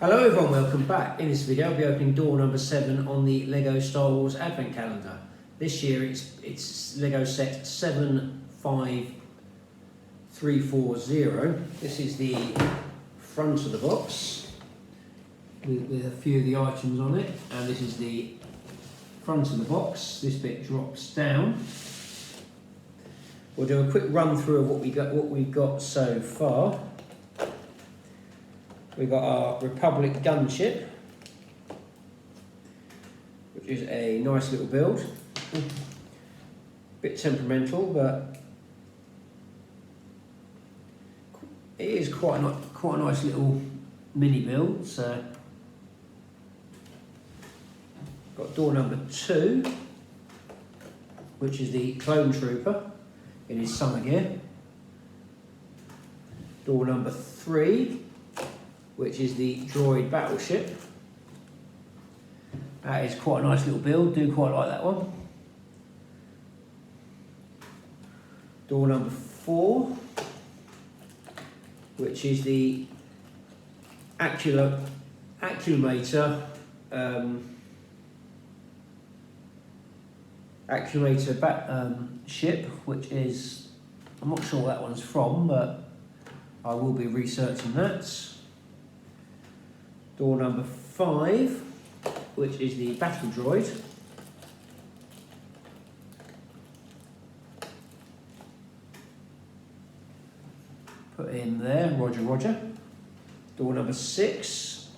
Hello everyone, welcome back. In this video I'll be opening door number 7 on the LEGO Star Wars Advent Calendar. This year it's LEGO set 75340. This is the front of the box with a few of the items on it, and this is the front of the box. This bit drops down. We'll do a quick run through of what we've got so far. We've got our Republic gunship, which is a nice little build. Bit temperamental, but it is quite a nice little mini build. So, got door number 2, which is the clone trooper in his summer gear. Door number 3, which is the droid battleship. That is quite a nice little build, do quite like that one. Door number 4, which is the acclimator ship, which is, I'm not sure what that one's from, but I will be researching that. Door number 5, which is the battle droid. Put in there, roger, roger. Door number 6,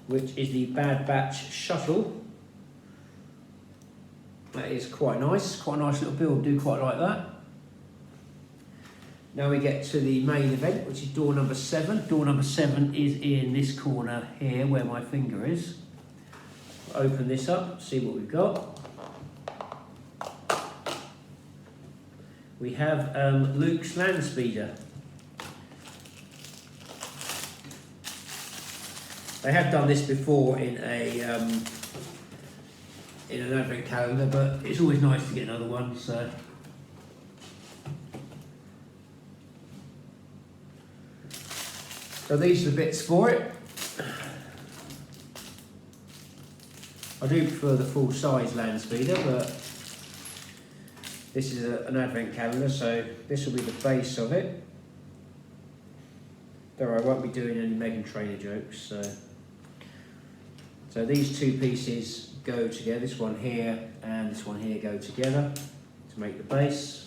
which is the Bad Batch shuttle. That is quite a nice little build, do quite like that. Now we get to the main event, which is door number 7. Door number 7 is in this corner here, where my finger is. Open this up, see what we've got. We have Luke's Landspeeder. They have done this before in an advent calendar, but it's always nice to get another one. So these are the bits for it. I do prefer the full-size Landspeeder, but this is an advent calendar, so this will be the base of it. Though I won't be doing any Meghan Trainor jokes. So these two pieces go together. This one here and this one here go together to make the base.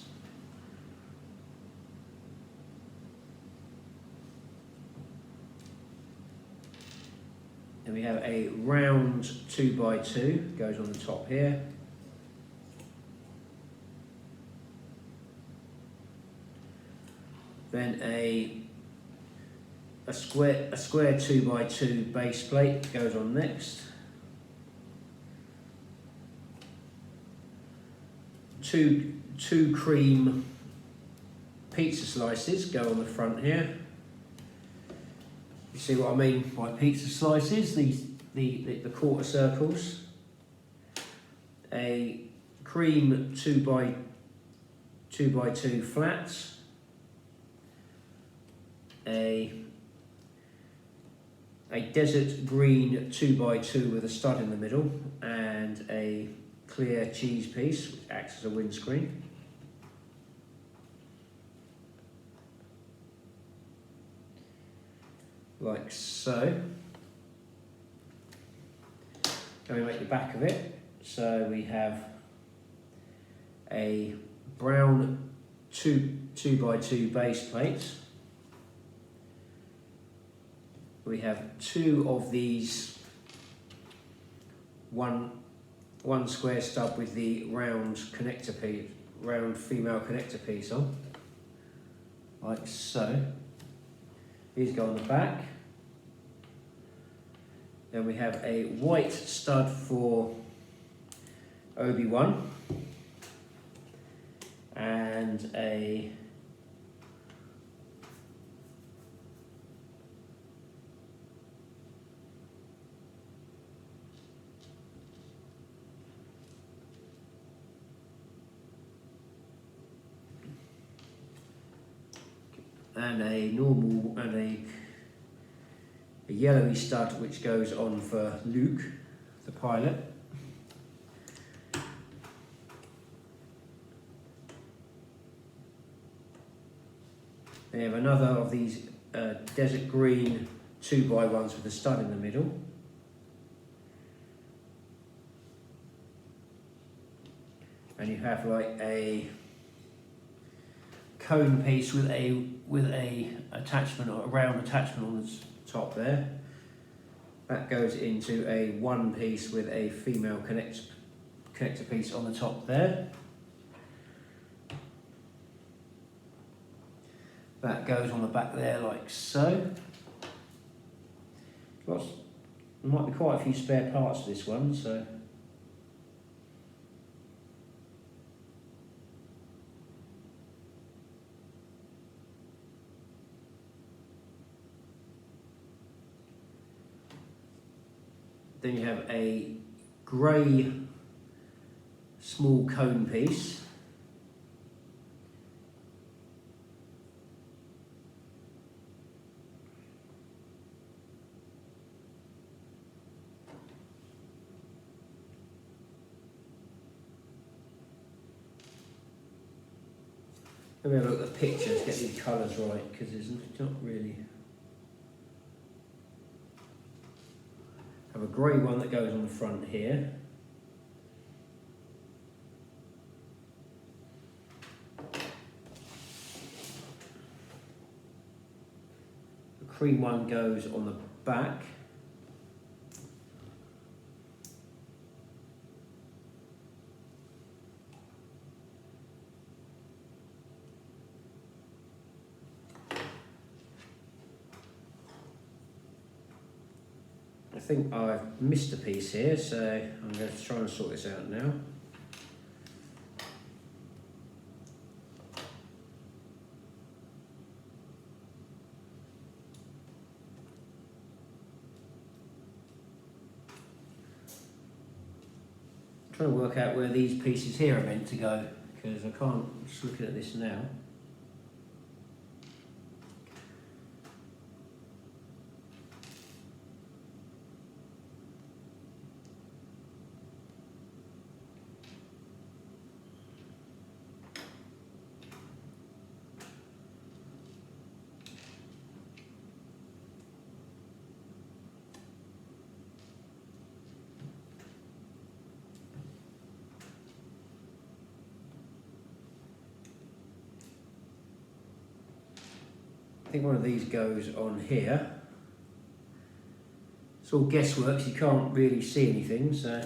And we have a round 2x2, goes on the top here. Then a square 2x2 base plate goes on next. Two cream pizza slices go on the front here. You see what I mean by pizza slices? The quarter circles. A cream 2x2 flat. A desert green 2x2 with a stud in the middle, and a clear cheese piece which acts as a windscreen. Like so. Then we make the back of it. So we have a brown 2x2 base plate. We have 2 of these, one square stub with the round female connector piece on, like so. These go on the back. Then we have a white stud for Obi-Wan and a normal and a a yellowy stud which goes on for Luke, the pilot. They have another of these desert green 2x1s with a stud in the middle. And you have like a cone piece with a attachment or a round attachment on the top there. That goes into a one piece with a female connector piece on the top there. That goes on the back there like so. There might be quite a few spare parts to this one, so. Then you have a grey small cone piece. Let me have a look at the pictures, get these colours right, because it's not really. Have a grey one that goes on the front here. The cream one goes on the back. I think I've missed a piece here, so I'm going to try and sort this out now. I'm trying to work out where these pieces here are meant to go, because I can't, I'm just looking at this now. I think one of these goes on here. It's all guesswork, so you can't really see anything, so.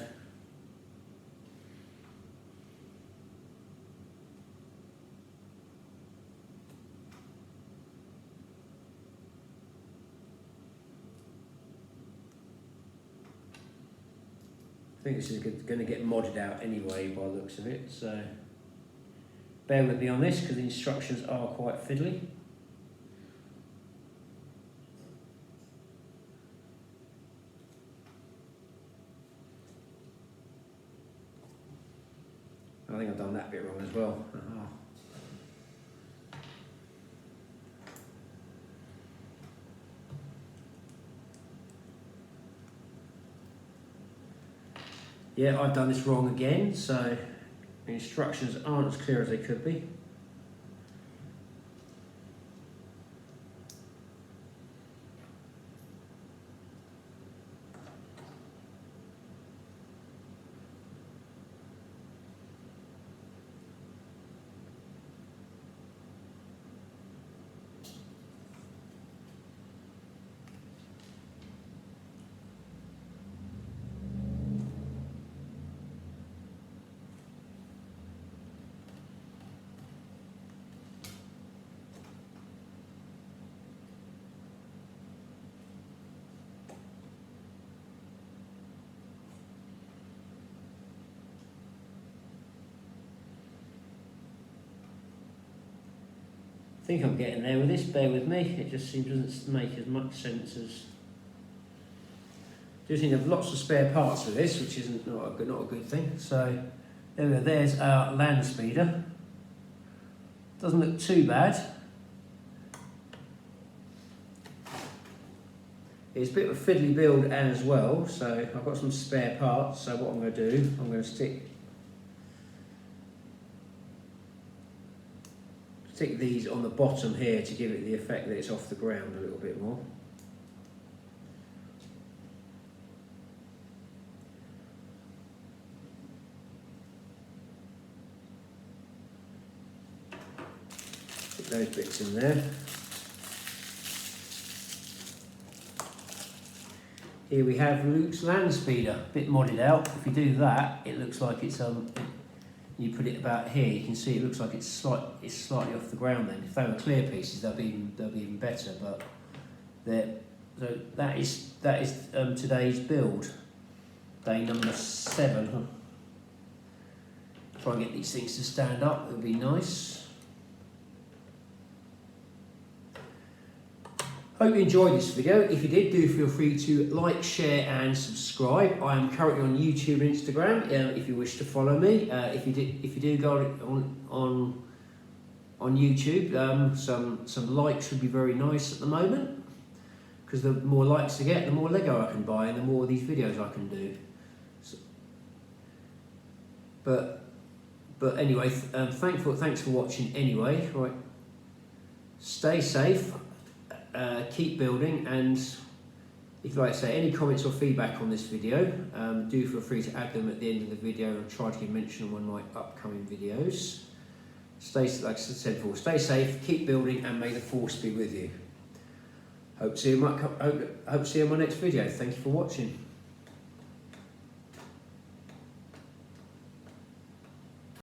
I think this is going to get modded out anyway by the looks of it, so bear with me on this because the instructions are quite fiddly. I think I've done that bit wrong as well. Yeah, I've done this wrong again, so the instructions aren't as clear as they could be. I think I'm getting there with this, bear with me. It just doesn't make as much sense as. Do think of lots of spare parts for this, which isn't not a good thing. So there we go, there's our Landspeeder. Doesn't look too bad. It's a bit of a fiddly build as well, so I've got some spare parts, so what I'm going to do, I'm going to stick these on the bottom here to give it the effect that it's off the ground a little bit more. Put those bits in there. Here we have Luke's Landspeeder, a bit modded out. If you do that, it looks like it's you put it about here, you can see it looks like it's slightly off the ground. Then, if they were clear pieces, they'll be even better. But so that is today's build, day number 7. Try and get these things to stand up. It would be nice. Hope you enjoyed this video. If you did, do feel free to like, share and subscribe. I am currently on YouTube and Instagram if you wish to follow me. If you do go on YouTube, some likes would be very nice at the moment, because the more likes I get, the more Lego I can buy and the more of these videos I can do. So, but anyway, thanks for watching anyway. Right, stay safe. Keep building, and if, like I say, any comments or feedback on this video, do feel free to add them at the end of the video, and try to give mention on one of my upcoming videos. Like I said before, stay safe, keep building, and may the force be with you. Hope to see you in my next video. Thank you for watching.